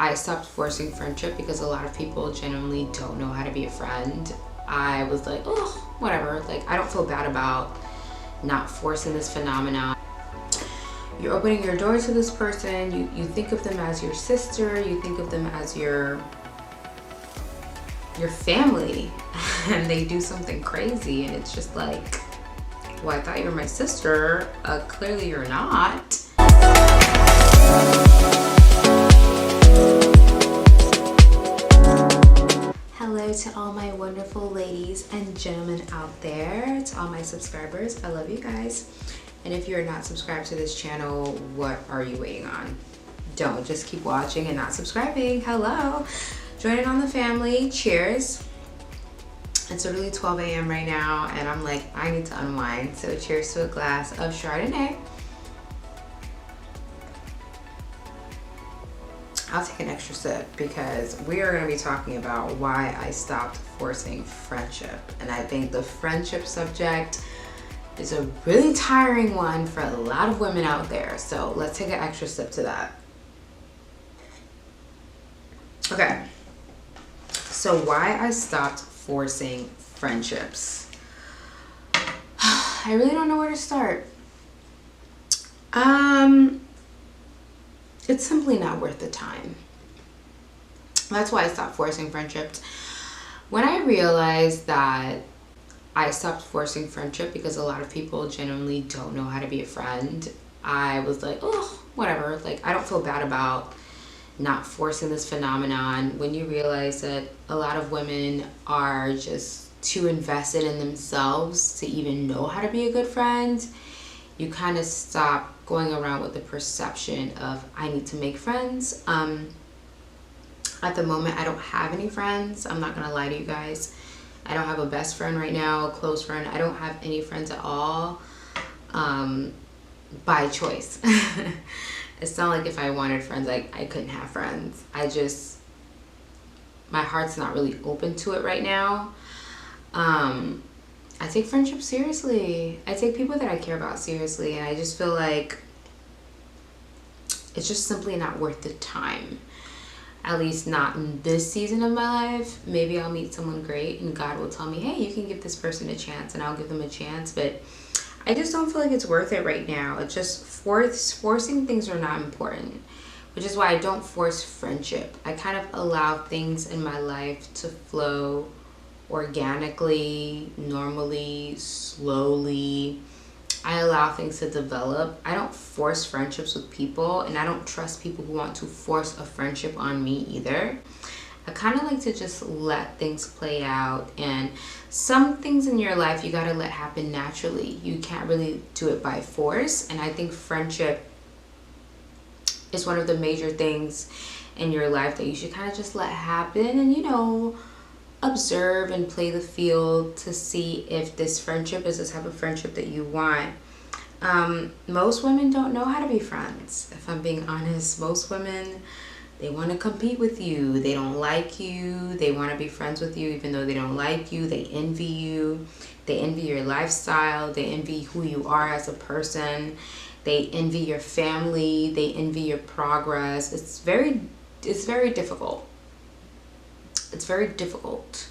I stopped forcing friendship because a lot of people genuinely don't know how to be a friend. I was like, oh, whatever. Like, I don't feel bad about not forcing this phenomenon. You're opening your door to this person. You think of them as your sister. You think of them as your family, and they do something crazy, and it's just like, well, I thought you were my sister. Clearly, you're not. Hello to all my wonderful ladies and gentlemen out there, to all my subscribers. I love you guys. And if you're not subscribed to this channel, what are you waiting on? Don't just keep watching and not subscribing. Hello. Join in on the family. Cheers. It's literally 12 a.m. right now, and I'm like, I need to unwind. So cheers to a glass of Chardonnay. I'll take an extra sip because we are going to be talking about why I stopped forcing friendship. And I think the friendship subject is a really tiring one for a lot of women out there. So let's take an extra sip to that. Okay. So why I stopped forcing friendships. I really don't know where to start. It's simply not worth the time. That's why I stopped forcing friendships. When I realized that I stopped forcing friendship because a lot of people genuinely don't know how to be a friend, I was like, oh, whatever. Like, I don't feel bad about not forcing this phenomenon. When you realize that a lot of women are just too invested in themselves to even know how to be a good friend, you kind of stop going around with the perception of, I need to make friends. At the moment, I don't have any friends. I'm not gonna lie to you guys. I don't have a best friend right now, a close friend. I don't have any friends at all, by choice. It's not like if I wanted friends, like I couldn't have friends. My heart's not really open to it right now. I take friendship seriously. I take people that I care about seriously, and I just feel like it's just simply not worth the time. At least not in this season of my life. Maybe I'll meet someone great and God will tell me, hey, you can give this person a chance, and I'll give them a chance. But I just don't feel like it's worth it right now. It's just forcing things are not important, which is why I don't force friendship. I kind of allow things in my life to flow organically, normally, slowly. I allow things to develop. I don't force friendships with people, and I don't trust people who want to force a friendship on me either. I kind of like to just let things play out, and some things in your life you gotta let happen naturally. You can't really do it by force, and I think friendship is one of the major things in your life that you should kind of just let happen, and observe and play the field to see if this friendship is the type of friendship that you want. Most women don't know how to be friends. If I'm being honest, most women, they want to compete with you. They don't like you. They want to be friends with you even though they don't like you. They envy you. They envy your lifestyle. They envy who you are as a person. They envy your family. They envy your progress. It's very difficult. It's very difficult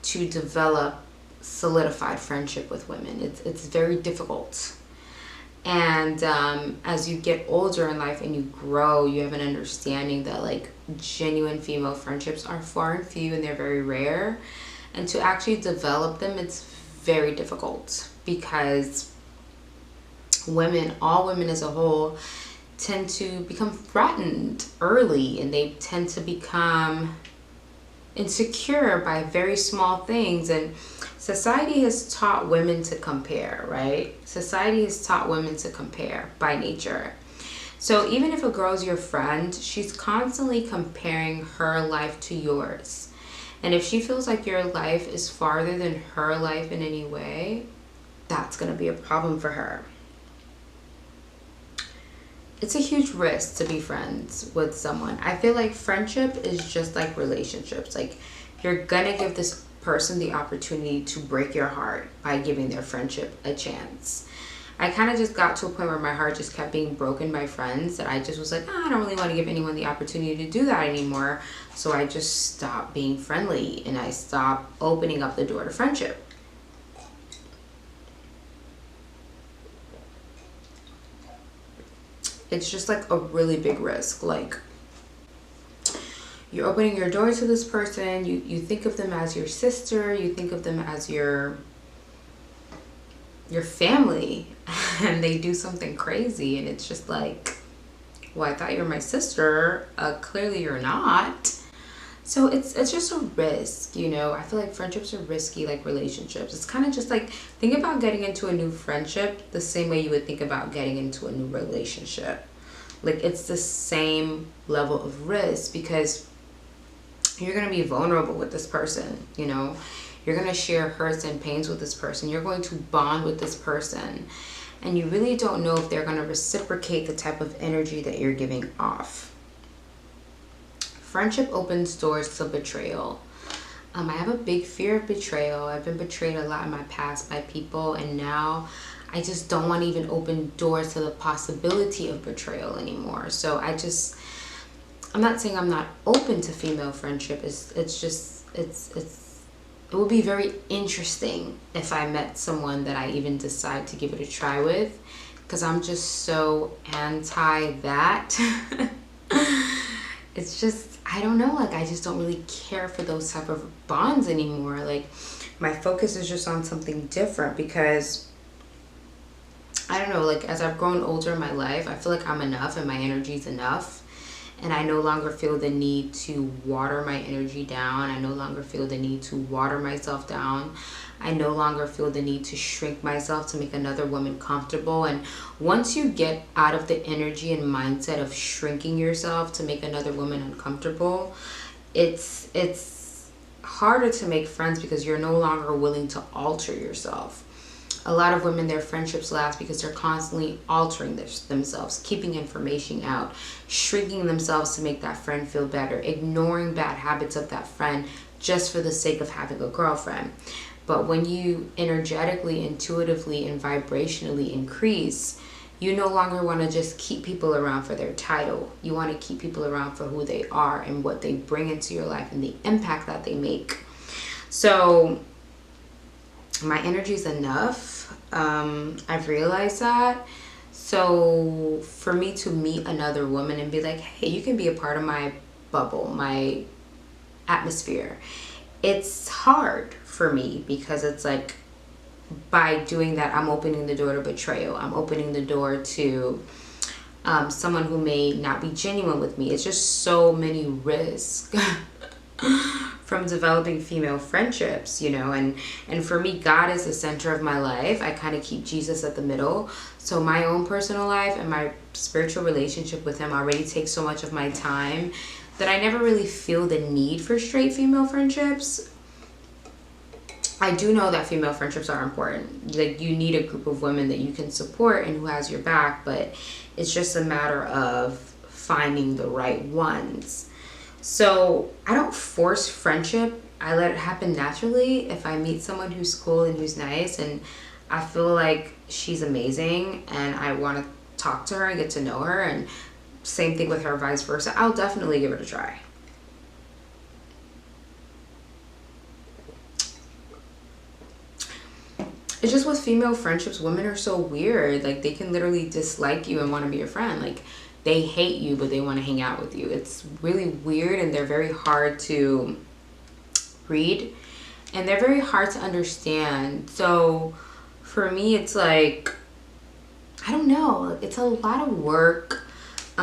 to develop solidified friendship with women. It's very difficult. And as you get older in life and you grow, you have an understanding that like genuine female friendships are far and few, and they're very rare. And to actually develop them, it's very difficult because all women as a whole, tend to become threatened early, and they tend to become insecure by very small things. And society has taught women to compare, right? Society has taught women to compare by nature. So even if a girl's your friend, she's constantly comparing her life to yours. And if she feels like your life is farther than her life in any way, that's going to be a problem for her. It's a huge risk to be friends with someone. I feel like friendship is just like relationships. Like, you're gonna give this person the opportunity to break your heart by giving their friendship a chance. I kind of just got to a point where my heart just kept being broken by friends that I just was like, I don't really want to give anyone the opportunity to do that anymore. So I just stopped being friendly and I stopped opening up the door to friendship. It's just like a really big risk. Like, you're opening your door to this person, you think of them as your sister, you think of them as your family, and they do something crazy and it's just like, well, I thought you were my sister, clearly you're not. So it's just a risk, you know. I feel like friendships are risky like relationships. It's kind of just like, think about getting into a new friendship the same way you would think about getting into a new relationship. Like, it's the same level of risk because you're going to be vulnerable with this person, you know. You're going to share hurts and pains with this person. You're going to bond with this person. And you really don't know if they're going to reciprocate the type of energy that you're giving off. Friendship opens doors to betrayal. I have a big fear of betrayal. I've been betrayed a lot in my past by people. And now I just don't want to even open doors to the possibility of betrayal anymore. So I'm not saying I'm not open to female friendship. It would be very interesting if I met someone that I even decide to give it a try with, because I'm just so anti that. It's just, I don't know, like, I just don't really care for those type of bonds anymore. Like, my focus is just on something different because, I don't know, like, as I've grown older in my life, I feel like I'm enough and my energy's enough. And I no longer feel the need to water my energy down. I no longer feel the need to water myself down. I no longer feel the need to shrink myself to make another woman comfortable. And once you get out of the energy and mindset of shrinking yourself to make another woman uncomfortable, it's harder to make friends because you're no longer willing to alter yourself. A lot of women, their friendships last because they're constantly altering themselves, keeping information out, shrinking themselves to make that friend feel better, ignoring bad habits of that friend just for the sake of having a girlfriend. But when you energetically, intuitively, and vibrationally increase, you no longer want to just keep people around for their title. You want to keep people around for who they are and what they bring into your life and the impact that they make. So my energy is enough. I've realized that. So for me to meet another woman and be like, hey, you can be a part of my bubble, my atmosphere, it's hard for me because it's like, by doing that, I'm opening the door to betrayal. I'm opening the door to someone who may not be genuine with me. It's just so many risks from developing female friendships, you know. And for me, God is the center of my life. I kind of keep Jesus at the middle. So my own personal life and my spiritual relationship with him already takes so much of my time that I never really feel the need for straight female friendships. I do know that female friendships are important. Like, you need a group of women that you can support and who has your back, but it's just a matter of finding the right ones. So I don't force friendship. I let it happen naturally. If I meet someone who's cool and who's nice and I feel like she's amazing and I want to talk to her and get to know her, and same thing with her, vice versa, I'll definitely give it a try. It's just with female friendships, women are so weird. Like, they can literally dislike you and want to be your friend. Like, they hate you, but they want to hang out with you. It's really weird, and they're very hard to read, and they're very hard to understand. So for me, it's like, I don't know. It's a lot of work,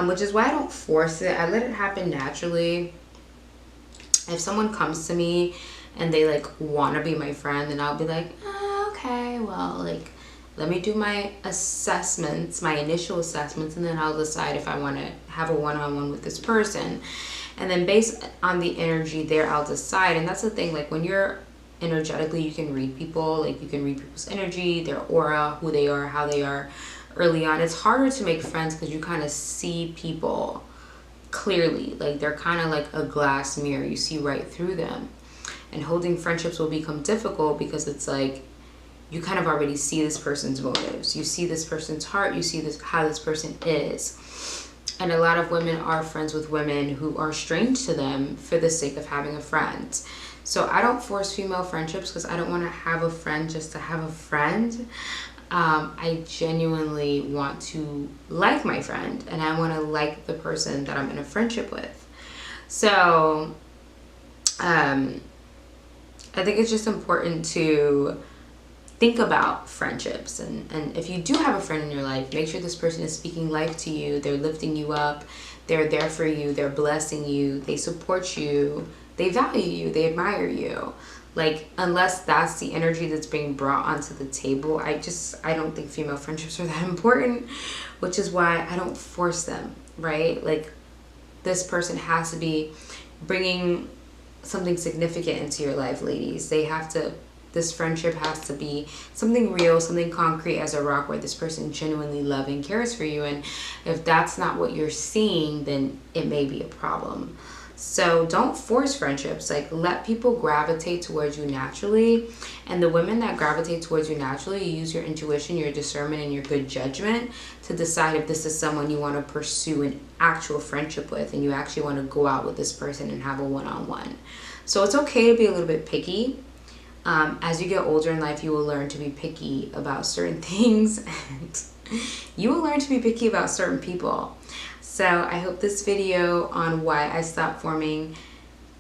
which is why I don't force it. I let it happen naturally. If someone comes to me and they like want to be my friend, then I'll be like, okay, well, like, let me do my assessments, my initial assessments, and then I'll decide if I want to have a one-on-one with this person. And then based on the energy there, I'll decide. And that's the thing, like, when you're energetically, you can read people. Like, you can read people's energy, their aura, who they are, how they are early on. It's harder to make friends because you kind of see people clearly. Like, they're kind of like a glass mirror. You see right through them. And holding friendships will become difficult because it's like, you kind of already see this person's motives. You see this person's heart. You see this how this person is. And a lot of women are friends with women who are strange to them for the sake of having a friend. So I don't force female friendships because I don't want to have a friend just to have a friend. I genuinely want to like my friend, and I want to like the person that I'm in a friendship with. So I think it's just important to think about friendships, and if you do have a friend in your life, make sure this person is speaking life to you. They're lifting you up, they're there for you, they're blessing you, they support you, they value you, they admire you. Like, unless that's the energy that's being brought onto the table, I don't think female friendships are that important, which is why I don't force them, right? Like, this person has to be bringing something significant into your life, ladies. This friendship has to be something real, something concrete as a rock, where this person genuinely loves and cares for you. And if that's not what you're seeing, then it may be a problem. So don't force friendships. Like, let people gravitate towards you naturally. And the women that gravitate towards you naturally, you use your intuition, your discernment, and your good judgment to decide if this is someone you want to pursue an actual friendship with, and you actually want to go out with this person and have a one-on-one. So it's okay to be a little bit picky. As you get older in life, you will learn to be picky about certain things, and you will learn to be picky about certain people. So I hope this video on why I stopped forming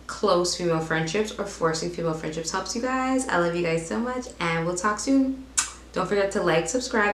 close female friendships or forcing female friendships helps you guys. I love you guys so much, and we'll talk soon. Don't forget to like, subscribe.